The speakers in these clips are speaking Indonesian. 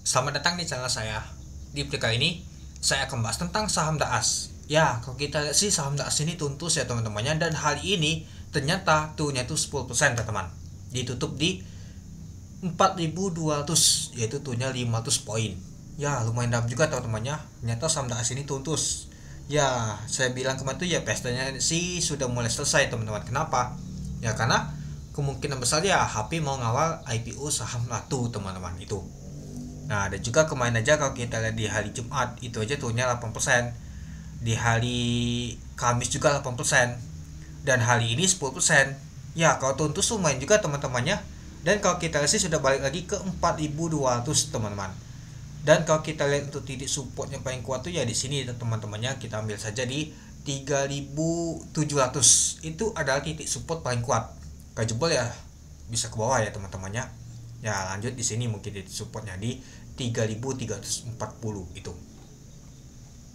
Selamat datang di channel saya. Di video kali ini saya akan bahas tentang saham DAAS. Ya, kalau kita lihat sih saham DAAS ini tuntus ya teman-temannya, dan hari ini ternyata turunnya itu 10% teman-teman. Ditutup di 4.200, yaitu turunnya 500 poin. Ya, lumayan dalam juga teman-temannya. Ternyata saham DAAS ini tuntus. Ya, saya bilang kemarin itu ya pestanya sih sudah mulai selesai teman-teman. Kenapa? Ya karena kemungkinan besar ya HP mau ngawal IPO saham Latu teman-teman itu. Nah, ada juga kemarin aja kalau kita lihat di hari Jumat itu aja turunnya 8%. Di hari Kamis juga 8%. Dan hari ini 10%. Ya, kalau turun tuh lumayan juga teman-temannya. Dan kalau kita lihat sih sudah balik lagi ke 4.200 teman-teman. Dan kalau kita lihat untuk titik support yang paling kuat tuh ya di sini teman-temannya, kita ambil saja di 3.700. Itu adalah titik support paling kuat. Kalau jebol ya bisa ke bawah ya teman-temannya. Ya, lanjut di sini mungkin titik supportnya di 3.340 itu.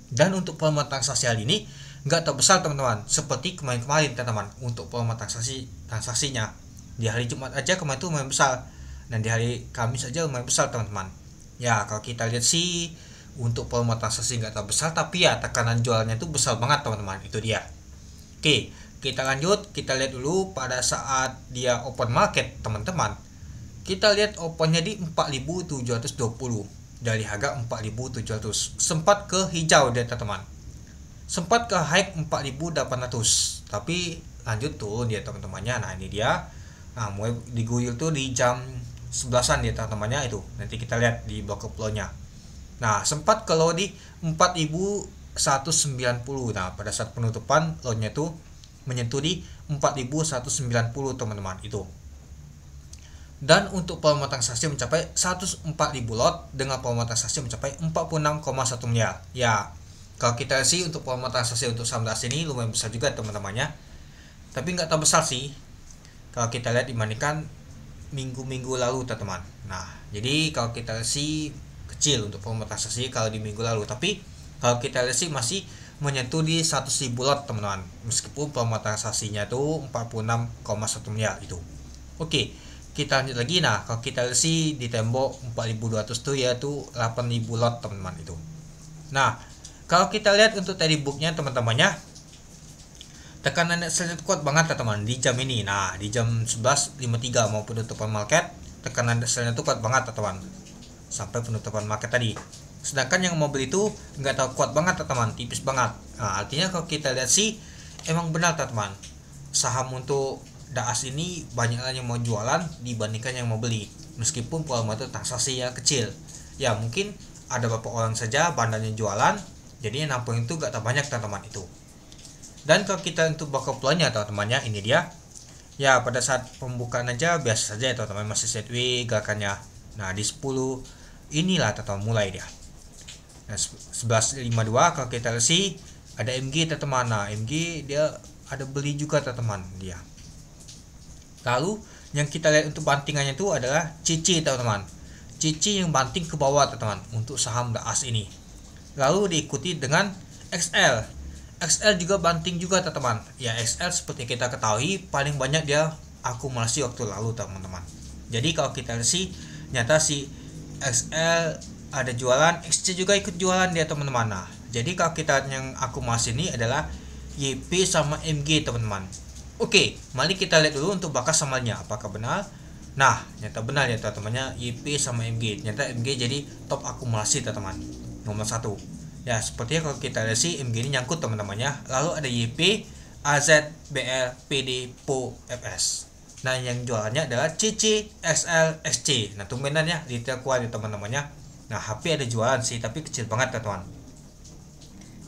Dan untuk volume transaksi hari ini nggak terbesar teman-teman, seperti kemarin-kemarin teman-teman. Untuk volume transaksinya di hari Jumat aja kemarin itu lumayan besar, dan di hari Kamis aja lumayan besar teman-teman. Ya, kalau kita lihat sih untuk volume transaksi nggak terbesar, tapi ya tekanan jualnya itu besar banget teman-teman, itu dia. Oke, kita lanjut, kita lihat dulu pada saat dia open market teman-teman. Kita lihat opennya di 4.720 dari harga 4.700. Sempat ke hijau dia teman-teman. Sempat ke high 4.800, tapi lanjut turun dia teman-temannya. Nah, ini dia. Nah, mulai diguyur tuh di jam 11-an dia teman-temannya itu. Nanti kita lihat di blok flow-nya. Nah, sempat ke low di 4.190. Nah, pada saat penutupan low-nya tuh menyentuh di 4.190 teman-teman itu. Dan untuk volume transaksi mencapai 104.000 lot dengan volume transaksi mencapai 46,1 miliar. Ya, kalau kita sih untuk volume transaksi untuk saham DAAS ini lumayan besar juga teman-temannya. Tapi nggak terlalu besar sih kalau kita lihat dibandingkan minggu-minggu lalu teman-teman. Nah, jadi kalau kita lihat sih kecil untuk volume transaksi kalau di minggu lalu. Tapi kalau kita lihat sih masih menyentuh di 100.000 lot teman-teman. Meskipun volume transaksinya tuh 46,1 miliar itu. Oke, kita lanjut lagi. Nah, kalau kita lihat sih di tembok 4.200 tuh yaitu 8.000 lot teman-teman itu. Nah, kalau kita lihat untuk tadi booknya teman-temannya, tekanan sangat kuat banget teman-teman di jam ini. Nah, di jam 11.53 mau penutupan market, tekanan sangat kuat banget teman-teman sampai penutupan market tadi. Sedangkan yang mau beli itu nggak tahu kuat banget teman-teman, tipis banget. Nah, artinya kalau kita lihat sih emang benar teman-teman, saham untuk DAAS ini banyak yang mau jualan dibandingkan yang mau beli, meskipun volume itu transaksinya kecil. Ya, mungkin ada beberapa orang saja bandarnya jualan, jadi yang nampung itu gak terbanyak teman-teman itu. Dan kalau kita untuk bakal peluangnya teman-temannya, ini dia. Ya, pada saat pembukaan aja biasa saja ya teman-teman, masih sideways gerakannya. Nah, di 10 inilah teman-teman mulai dia. Nah, 11.52 kalau kita lihat sih ada MG teman-teman. Nah, MG dia ada beli juga teman-teman dia. Lalu yang kita lihat untuk bantingannya itu adalah CC teman-teman. CC yang banting ke bawah teman-teman untuk saham DAAS ini. Lalu diikuti dengan XL. XL juga banting juga teman-teman. Ya, XL seperti kita ketahui paling banyak dia akumulasi waktu lalu teman-teman. Jadi kalau kita lihat sih nyata si XL ada jualan, XC juga ikut jualan dia teman-teman. Nah, jadi kalau kita yang akumulasi ini adalah YP sama MG teman-teman. Oke, mari kita lihat dulu untuk bakas samalnya apakah benar. Nah, ternyata benar ya teman-temannya, YP sama MG. Ternyata MG jadi top akumulasi teman-teman, nomor 1. Ya, sepertinya kalau kita lihat sih MG ini nyangkut teman-temannya. Lalu ada YP, AZ, BL, PD, PO, FS. Nah, yang jualannya adalah CC, XL, SC. Nah, tumbenan ya detail kuat ya teman-temannya. Nah, HP ada jualan sih tapi kecil banget teman-teman.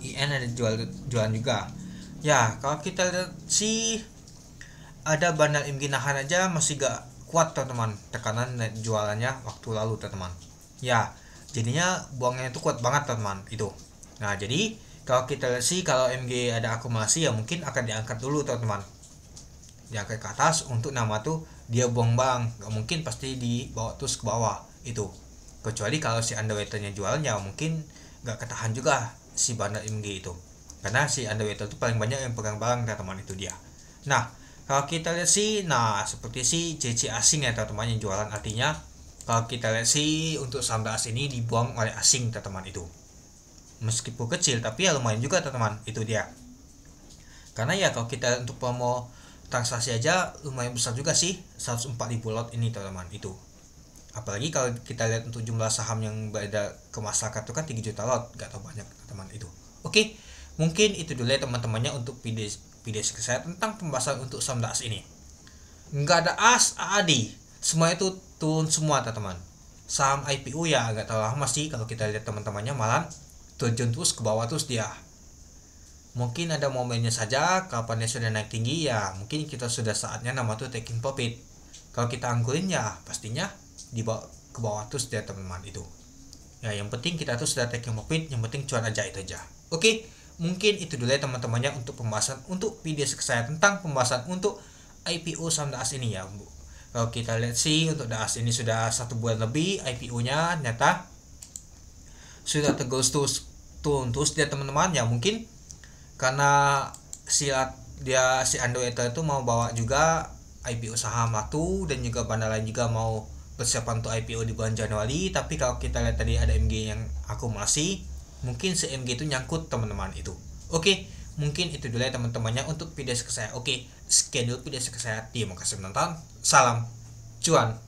IN ada jualan juga. Ya, kalau kita lihat sih ada bandar MG nahan aja masih gak kuat teman-teman, tekanan jualannya waktu lalu teman-teman. Ya, jadinya buangnya itu kuat banget teman-teman itu. Nah, jadi kalau kita lihat sih kalau MG ada akumulasi ya mungkin akan diangkat dulu teman-teman, diangkat ke atas untuk nama tuh dia buang bang, gak mungkin pasti dibawa terus ke bawah itu. Kecuali kalau si underwaternya jualnya mungkin gak ketahan juga si bandar MG itu, karena si underwater itu paling banyak yang pegang barang teman-teman itu dia. Nah, kalau kita lihat sih, nah seperti si CC asing ya teman-teman yang jualan, artinya Kalau kita lihat sih untuk saham DAX ini dibuang oleh asing teman-teman itu. Meskipun kecil tapi ya lumayan juga teman-teman, itu dia. Karena ya kalau kita untuk promo transaksi aja lumayan besar juga sih, 104.000 lot ini teman-teman itu. Apalagi kalau kita lihat untuk jumlah saham yang beredar ke masyarakat itu kan 3 juta lot, gak tau banyak teman-teman itu. Oke, mungkin itu dulu ya teman-temannya untuk video saya tentang pembahasan untuk saham DAX ini. Nggak ada ADI, semua itu turun semua teman-teman. Saham IPO ya agak terlalu lama sih kalau kita lihat teman-temannya, malah terjun terus ke bawah terus dia. Mungkin ada momennya saja kapan dia sudah naik tinggi ya mungkin kita sudah saatnya nama tuh taking profit. Kalau kita anggurin ya pastinya di bawah ke bawah terus dia teman-teman itu. Ya yang penting kita tuh sudah taking profit, yang penting cuan aja itu aja. Oke, mungkin itu dulu ya teman-temannya untuk pembahasan untuk video saya tentang pembahasan untuk IPO saham DAX ini ya Bu. Kalau kita lihat sih untuk DAX ini sudah 1 bulan lebih IPO-nya ternyata sudah terus turun terus dia teman-teman ya, mungkin karena si Android itu mau bawa juga IPO saham Latu dan juga bandar lain juga mau persiapan untuk IPO di bulan Januari. Tapi kalau kita lihat tadi ada MG yang akumulasi, mungkin si MG itu nyangkut teman-teman itu. Oke, mungkin itu dulu ya teman-temannya untuk video saya. Oke, sekian dulu video saya. Terima kasih menonton. Salam cuan.